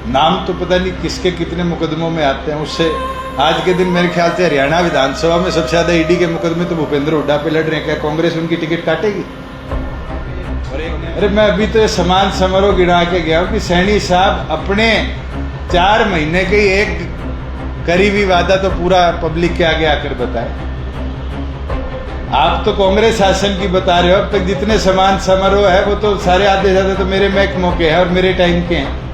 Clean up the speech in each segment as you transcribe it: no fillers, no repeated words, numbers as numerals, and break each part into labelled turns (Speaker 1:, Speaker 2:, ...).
Speaker 1: नाम तो पता नहीं किसके कितने मुकदमों में आते हैं। उससे आज के दिन मेरे ख्याल से हरियाणा विधानसभा में सबसे ज्यादा ईडी के मुकदमे तो भूपेंद्र हुड्डा पे लड़ रहे हैं। क्या कांग्रेस उनकी टिकट काटेगी? अरे मैं अभी तो ये समान समारोह गिना के गया हूँ कि सैनी साहब अपने 4 महीने के एक करीबी वादा तो पूरा पब्लिक के आगे आकर बताए। आप तो कांग्रेस शासन की बता रहे हो। अब तक जितने समान समारोह है वो तो सारे आधे ज्यादा तो मेरे महकमों के हैं और मेरे टाइम के हैं।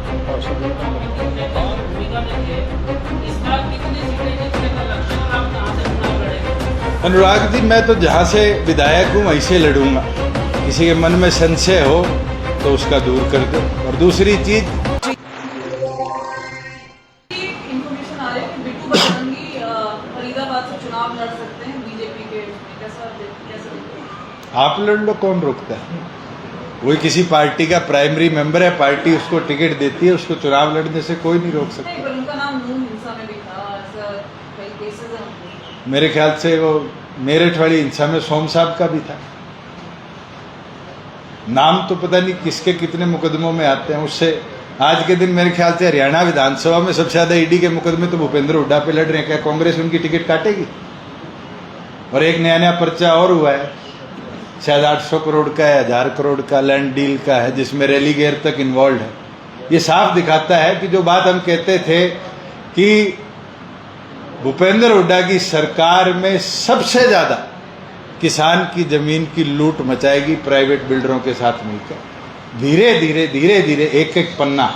Speaker 1: अनुराग जी, मैं तो जहाँ से विधायक हूँ वहीं से लड़ूंगा। किसी के मन में संशय हो तो उसका दूर कर दो। और दूसरी चीज,
Speaker 2: इंफॉर्मेशन आ रही है कि बिट्टू बजरंगी फरीदाबाद से चुनाव लड़ सकते हैं बीजेपी के। कैसे देखते हैं?
Speaker 1: आप लड़ लो, कौन रोकता है? वही किसी पार्टी का प्राइमरी मेंबर है, पार्टी उसको टिकट देती है, उसको चुनाव लड़ने से कोई नहीं रोक सकता।
Speaker 2: नहीं, पर उनका नाम नून हिंसा में भी था, ऐसा कई केसेस हैं।
Speaker 1: मेरे ख्याल से वो मेरठ वाली हिंसा में सोम साहब का भी था। नाम तो पता नहीं किसके कितने मुकदमों में आते हैं। उससे आज के दिन मेरे ख्याल से हरियाणा विधानसभा में सबसे ज्यादा ईडी के मुकदमे तो भूपेंद्र हुड्डा पे लड़ रहे हैं। क्या कांग्रेस उनकी टिकट काटेगी? और एक नया पर्चा और हुआ है, शायद 800 करोड़ का है, 1000 करोड़ का लैंड डील का है, जिसमें रैली गेयर तक इन्वॉल्व है। ये साफ दिखाता है कि जो बात हम कहते थे कि भूपेंद्र हुड्डा की सरकार में सबसे ज्यादा किसान की जमीन की लूट मचाएगी प्राइवेट बिल्डरों के साथ मिलकर। धीरे धीरे एक एक पन्ना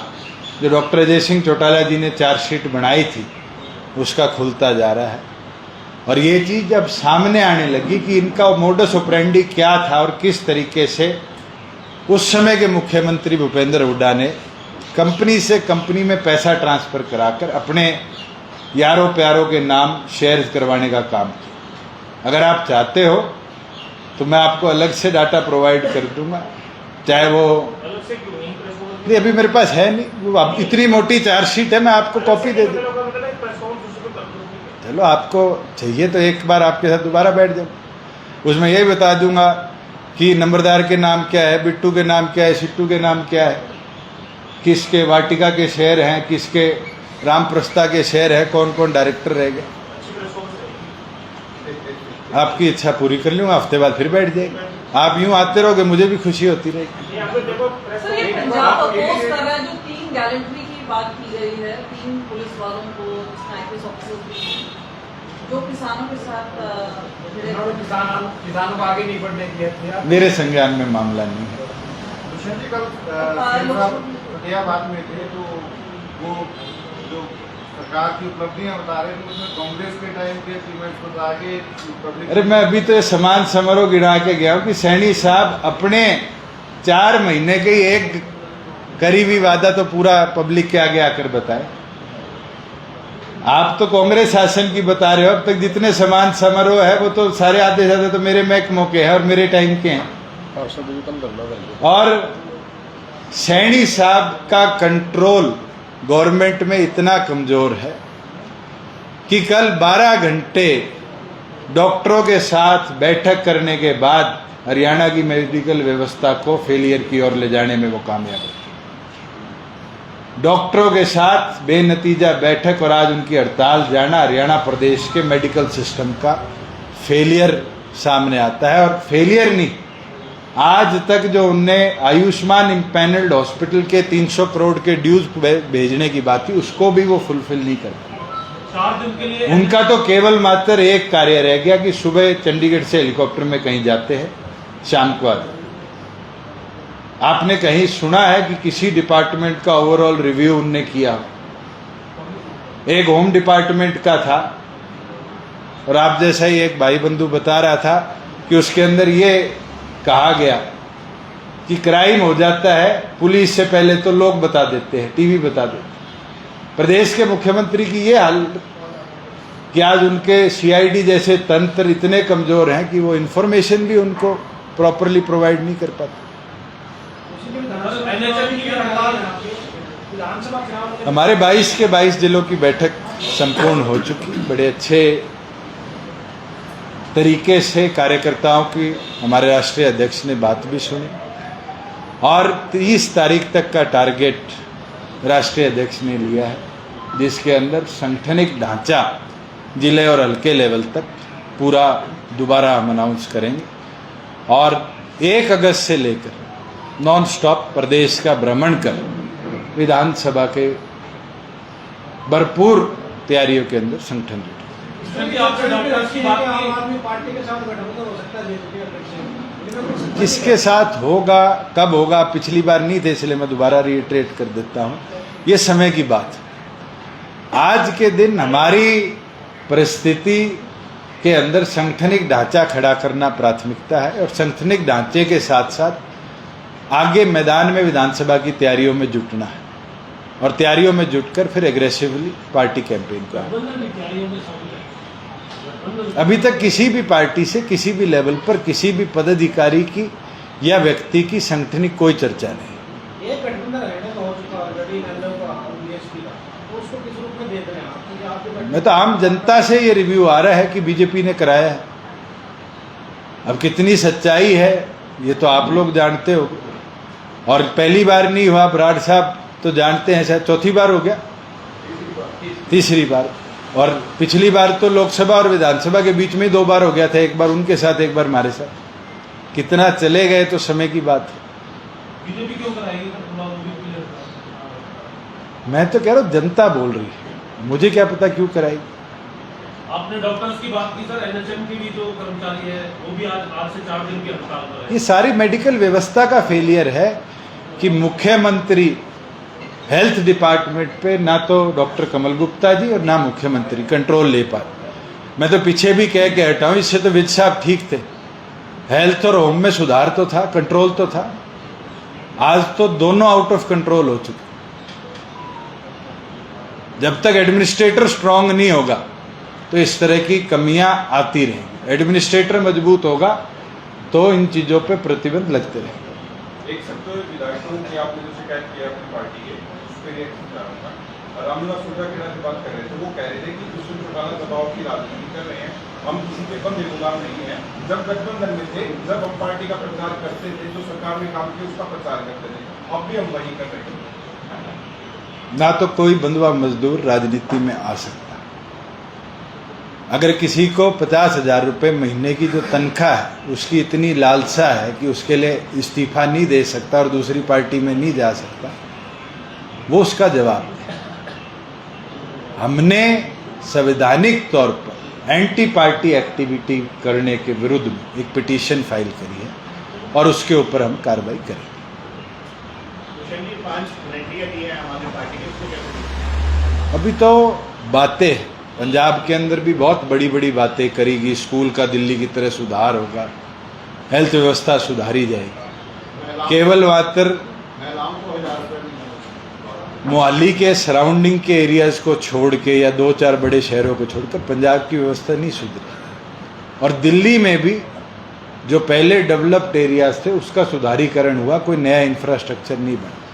Speaker 1: जो डॉक्टर अजय सिंह चौटाला जी ने चार्जशीट बनाई थी उसका खुलता जा रहा है। और ये चीज अब सामने आने लगी कि इनका मोडस ऑपरेंडी क्या था और किस तरीके से उस समय के मुख्यमंत्री भूपेंद्र हुड्डा ने कंपनी से कंपनी में पैसा ट्रांसफर कराकर अपने यारों प्यारों के नाम शेयर करवाने का काम किया। अगर आप चाहते हो तो मैं आपको अलग से डाटा प्रोवाइड कर दूंगा, चाहे वो नहीं, अभी मेरे पास है नहीं, वो इतनी मोटी चार्जशीट है, मैं आपको कॉपी दे दूँ। चलो, आपको चाहिए तो एक बार आपके साथ दोबारा बैठ जाऊँ, उसमें यही बता दूंगा कि नंबरदार के नाम क्या है, बिट्टू के नाम क्या है, सिट्टू के नाम क्या है, किसके वाटिका के शेयर हैं, किसके रामप्रस्ता के शेयर है, कौन कौन डायरेक्टर रह गए। आपकी इच्छा पूरी कर लूँगा, हफ्ते बाद फिर बैठ जाएगी। आप यूं आते रहोगे, मुझे भी खुशी होती रहेगी।
Speaker 2: सर, ये पंजाब अपोज कर रहा है जो 3 गैलेंट्री की बात की गई है, 3 पुलिस वालों को, आईपीएस ऑफिसर्स जो किसानों के साथ
Speaker 3: किसानों को आगे नहीं बढ़ने दिया।
Speaker 1: मेरे संज्ञान में मामला नहीं है।
Speaker 4: बात में थे तो वो जो सरकार की उपलब्धियां बता रहे थे उसमें कांग्रेस के टाइम के अचीवमेंट्स बता के।
Speaker 1: अरे मैं अभी तो ये समान समारोह गिना के गया हूँ कि सैनी साहब अपने 4 महीने के एक करीबी वादा तो पूरा पब्लिक के आगे आकर बताए। आप तो कांग्रेस शासन की बता रहे हो। अब तक जितने समान समारोह है वो तो सारे आधे ज्यादा तो मेरे महकमों के हैं और मेरे टाइम के हैं। और सैनी साहब का कंट्रोल गवर्नमेंट में इतना कमजोर है कि कल 12 घंटे डॉक्टरों के साथ बैठक करने के बाद हरियाणा की मेडिकल व्यवस्था को फेलियर की ओर ले जाने में वो कामयाब है। डॉक्टरों के साथ बेनतीजा बैठक और आज उनकी हड़ताल जाना हरियाणा प्रदेश के मेडिकल सिस्टम का फेलियर सामने आता है। और फेलियर नहीं, आज तक जो उनने आयुष्मान इम्पैनल्ड हॉस्पिटल के 300 करोड़ के ड्यूज भेजने की बात थी उसको भी वो फुलफिल नहीं करते। उनका तो केवल मात्र एक कार्य रह गया कि सुबह चंडीगढ़ से हेलीकॉप्टर में कहीं जाते हैं, शाम को आते। आपने कहीं सुना है कि किसी डिपार्टमेंट का ओवरऑल रिव्यू उनने किया? एक होम डिपार्टमेंट का था और आप जैसा ही एक भाई बंधु बता रहा था कि उसके अंदर ये कहा गया कि क्राइम हो जाता है, पुलिस से पहले तो लोग बता देते हैं, टीवी बता देते हैं। प्रदेश के मुख्यमंत्री की ये हाल कि आज उनके सीआईडी जैसे तंत्र इतने कमजोर हैं कि वो इन्फॉर्मेशन भी उनको प्रॉपरली प्रोवाइड नहीं कर पाते। हमारे 22 के 22 जिलों की बैठक संपूर्ण हो चुकी, बड़े अच्छे तरीके से कार्यकर्ताओं की हमारे राष्ट्रीय अध्यक्ष ने बात भी सुनी और 30 तारीख तक का टारगेट राष्ट्रीय अध्यक्ष ने लिया है, जिसके अंदर संगठनिक ढांचा जिले और हल्के लेवल तक पूरा दोबारा हम अनाउंस करेंगे और 1 अगस्त से लेकर नॉन स्टॉप प्रदेश का भ्रमण कर विधानसभा के भरपूर तैयारियों के अंदर संगठन किसके साथ होगा, कब होगा, पिछली बार नहीं थे, इसलिए मैं दोबारा रिइटरेट कर देता हूं, ये समय की बात है। आज के दिन हमारी परिस्थिति के अंदर संगठनिक ढांचा खड़ा करना प्राथमिकता है और संगठनिक ढांचे के साथ साथ आगे मैदान में विधानसभा की तैयारियों में जुटना है और तैयारियों में जुटकर फिर एग्रेसिवली पार्टी कैंपेन करना। अभी तक किसी भी पार्टी से किसी भी लेवल पर किसी भी पदाधिकारी की या व्यक्ति की संगठनिक कोई चर्चा नहीं।
Speaker 3: एक गठबंधन रहने का हो चुका ऑलरेडी बीएसपी का, तो उसको किस रूप में देख रहे हैं आप?
Speaker 1: मैं तो आम जनता से ये रिव्यू आ रहा है कि बीजेपी ने कराया है। अब कितनी सच्चाई है ये तो आप लोग जानते हो, और पहली बार नहीं हुआ, बराड़ साहब तो जानते हैं, शायद चौथी बार हो गया, तीसरी बार, और पिछली बार तो लोकसभा और विधानसभा के बीच में 2 बार हो गया था, एक बार उनके साथ एक बार हमारे साथ। कितना चले गए तो समय की बात है।
Speaker 3: बीजेपी क्यों कराएगी?
Speaker 1: मैं तो कह रहा हूँ जनता बोल रही है, मुझे क्या पता क्यों कराएगी।
Speaker 3: आपने डॉक्टर्स की बात की सर, एनएचएम के भी जो कर्मचारी है वो भी आज से 4 दिन की हड़ताल पर है।
Speaker 1: ये सारी मेडिकल व्यवस्था का फेलियर है कि मुख्यमंत्री हेल्थ डिपार्टमेंट पे ना तो डॉक्टर कमल गुप्ता जी और ना मुख्यमंत्री कंट्रोल ले पाए। मैं तो पीछे भी कह के हटाऊं, इससे तो विज साहब ठीक थे, हेल्थ और होम में सुधार तो था, कंट्रोल तो था। आज तो दोनों आउट ऑफ कंट्रोल हो चुके। जब तक एडमिनिस्ट्रेटर स्ट्रांग नहीं होगा तो इस तरह की कमियां आती रहेंगी। एडमिनिस्ट्रेटर मजबूत होगा तो इन चीजों पे प्रतिबंध लगते रहेंगे।
Speaker 5: एक सबसे विधायकों की आपने जो शिकायत की है अपनी पार्टी के, उस पर रिएक्शन चाहूंगा। रामनिवास सुरजा से बात कर रहे थे, वो कह रहे थे कि दुष्यंत चौटाला दबाव की राजनीति कर रहे हैं, हम किसी के बंदे गुलाम नहीं है। जब गठबंधन में थे, जब हम पार्टी का प्रचार करते थे, जो सरकार में काम किया उसका प्रचार करते थे, अब भी हम वही कर रहे हैं।
Speaker 1: ना तो कोई बंधुआ मजदूर राजनीति में आ सकता। अगर किसी को 50,000 रुपये महीने की जो तनख्वाह है उसकी इतनी लालसा है कि उसके लिए इस्तीफा नहीं दे सकता और दूसरी पार्टी में नहीं जा सकता, वो उसका जवाब है। हमने संवैधानिक तौर पर एंटी पार्टी एक्टिविटी करने के विरुद्ध में एक पिटीशन फाइल करी है और उसके ऊपर हम कार्रवाई करेंगे।
Speaker 3: 5 वॉलंटियर दिए हैं हमारी पार्टी के, उसको कैसे?
Speaker 1: अभी तो बातें हैं, पंजाब के अंदर भी बहुत बड़ी बड़ी बातें करेगी। स्कूल का दिल्ली की तरह सुधार होगा, हेल्थ व्यवस्था सुधारी जाएगी। केवल मात्र मोहाली के सराउंडिंग के एरियाज को छोड़ के या 2-4 बड़े शहरों को छोड़कर पंजाब की व्यवस्था नहीं सुधरी। और दिल्ली में भी जो पहले डेवलप्ड एरियाज थे उसका सुधारीकरण हुआ, कोई नया इंफ्रास्ट्रक्चर नहीं बना।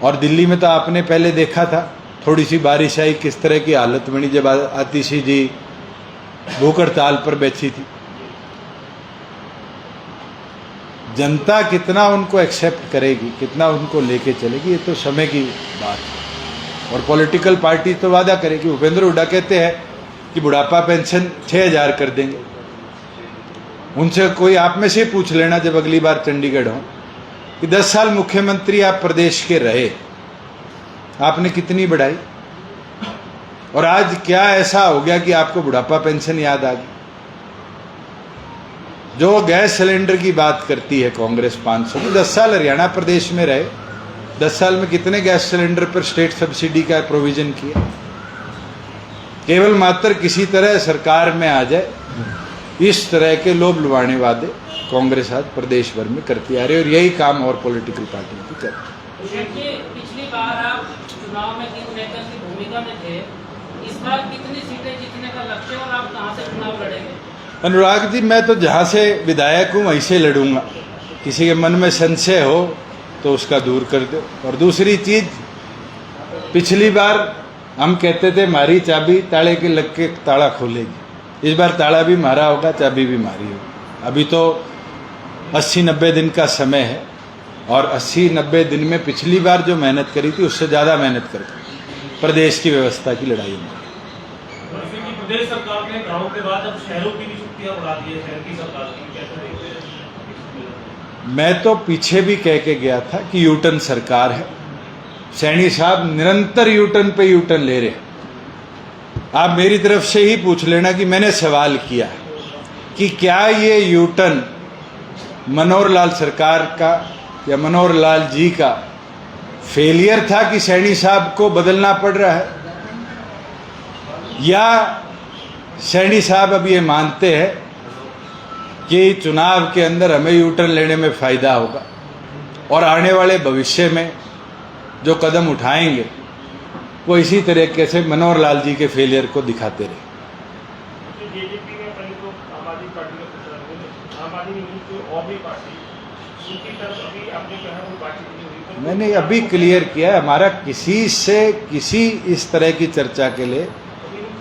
Speaker 1: और दिल्ली में तो आपने पहले देखा था, थोड़ी सी बारिश आई किस तरह की हालत बनी जब आतिशी जी भूख हड़ताल पर बैठी थी। जनता कितना उनको एक्सेप्ट करेगी, कितना उनको लेके चलेगी, ये तो समय की बात है। और पॉलिटिकल पार्टी तो वादा करेगी। भूपेंद्र हुड्डा कहते हैं कि बुढ़ापा पेंशन 6,000 कर देंगे। उनसे कोई आप में से पूछ लेना जब अगली बार चंडीगढ़ हो कि 10 साल मुख्यमंत्री आप प्रदेश के रहे, आपने कितनी बढ़ाई, और आज क्या ऐसा हो गया कि आपको बुढ़ापा पेंशन याद आ गई। जो गैस सिलेंडर की बात करती है कांग्रेस 500 में, 10 साल हरियाणा प्रदेश में रहे, 10 साल में कितने गैस सिलेंडर पर स्टेट सब्सिडी का प्रोविजन किया। केवल मात्र किसी तरह सरकार में आ जाए, इस तरह के लोभ लुभाने वादे कांग्रेस आज प्रदेश भर में करती आ रही है और यही काम और पॉलिटिकल पार्टियों की करती है।
Speaker 6: पिछली बार आप चुनाव में किंग मेकर की भूमिका में थे, इस बार कितनी सीटें जीतने का लक्ष्य और आप कहां से चुनाव लड़ेंगे?
Speaker 1: अनुराग जी, मैं तो जहां से विधायक हूं वहीं से लड़ूंगा। किसी के मन में संशय हो तो उसका दूर कर दो। और दूसरी चीज, पिछली बार हम कहते थे हमारी चाबी ताले के लग के ताला खोलेगी, इस बार ताला भी मारा होगा, चाबी भी मारी होगी। अभी तो 80-90 दिन का समय है और 80-90 दिन में पिछली बार जो मेहनत करी थी उससे ज़्यादा मेहनत कर प्रदेश की व्यवस्था की लड़ाई में।
Speaker 3: प्रदेश सरकार ने गाँव के बाद अब शहरों की भी छुट्टियां बढ़ा दी है, शहर की सरकार की, कैसे देखते हैं?
Speaker 1: मैं तो पीछे भी कह के गया था कि यूटर्न सरकार है। सैनी साहब निरंतर यूटर्न पे यूटर्न ले रहे हैं। आप मेरी तरफ से ही पूछ लेना कि मैंने सवाल किया कि क्या ये यूटर्न मनोहर लाल सरकार का या मनोहर लाल जी का फेलियर था कि सैनी साहब को बदलना पड़ रहा है, या सैनी साहब अब ये मानते हैं कि चुनाव के अंदर हमें यूटर्न लेने में फायदा होगा और आने वाले भविष्य में जो कदम उठाएंगे वो इसी तरीके से मनोहर लाल जी के फेलियर को दिखाते रहे।
Speaker 3: बीजेपी में पहले तो आम आदमी पार्टी का प्रचार हुआ, आम आदमी और भी पार्टी उनकी तरफ अभी आपने कहा वो बातचीत नहीं हुई, तो
Speaker 1: मैंने अभी क्लियर किया है, हमारा किसी से किसी इस तरह की चर्चा के लिए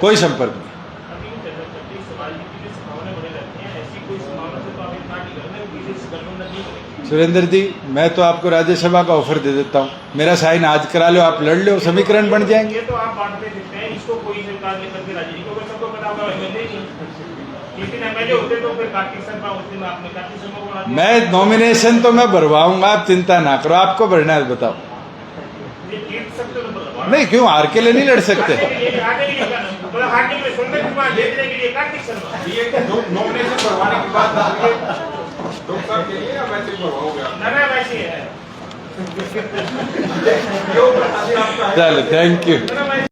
Speaker 1: कोई संपर्क नहीं।
Speaker 3: अभी चर्चा करते हैं, समाज की संभावना बने रहती है, ऐसी कोई संभावना से तो अभी पार्टी करने विशेष गठबंधन नहीं करेगी।
Speaker 1: सुरेंद्र जी, मैं तो आपको राज्यसभा का ऑफर दे देता हूँ, मेरा साइन आज करा लो, आप लड़ लो, समीकरण बन जाएंगे।
Speaker 3: ये तो आप बांटते दिखते हैं, इसको कोई सरकार लेकर के राजी नहीं, क्योंकि सबको पता होगा एमएलए किसी ने एमएलए होते तो फिर कार्तिक शर्मा उस दिन आपने कार्तिक शर्मा को बना दिया।
Speaker 1: मैं नॉमिनेशन तो मैं भरवाऊंगा, आप चिंता ना करो। आपको भरना है बताओ।
Speaker 3: ये जीत सकते तो भरवा।
Speaker 1: नहीं, क्यों हार के लिए नहीं लड़ सकते?
Speaker 3: हारने के लिए सुंदर कुमार जीतने के लिए कार्तिक शर्मा।
Speaker 5: ये नॉमिनेशन करवाने की बात डॉक्टर साहब के लिए या वैसे करवाओगे आप?
Speaker 3: ना वैसे है।
Speaker 1: चलो, थैंक यू।